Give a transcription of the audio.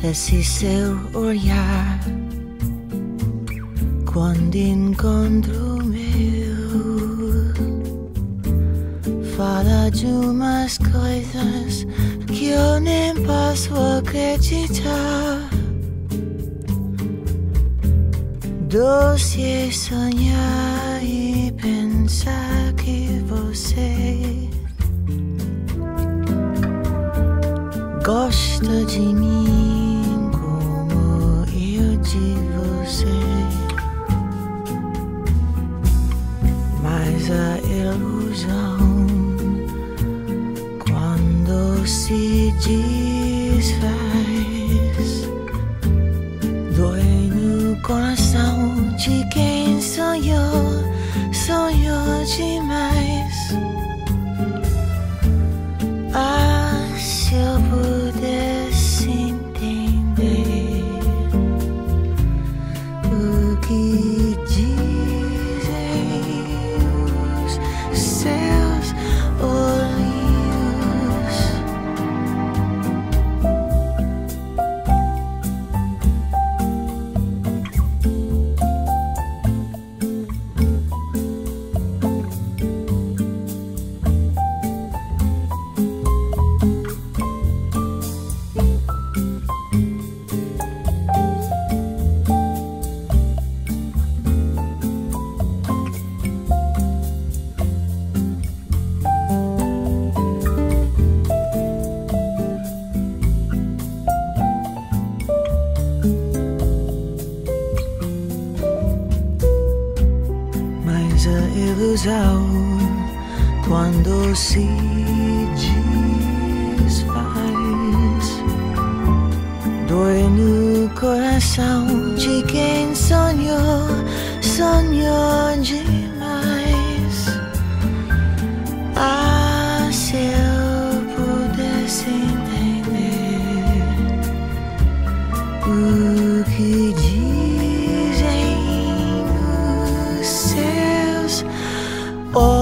Esse seu olhar, quando encontro o meu, fala de umas coisas que eu nem posso acreditar. Doce é sonhar e pensar que você gosta de mim como eu de você. Mas a ilusão, quando se desfaz, dói no coração de quem sonhou, sonhou demais. Ah, se eu pudesse entender o que dizem os seus olhos. Mas a ilusão, quando se desfaz, dói no coração de quem sonhou, sonhou demais. Ah, se eu pudesse entender o que dizem os seus olhos.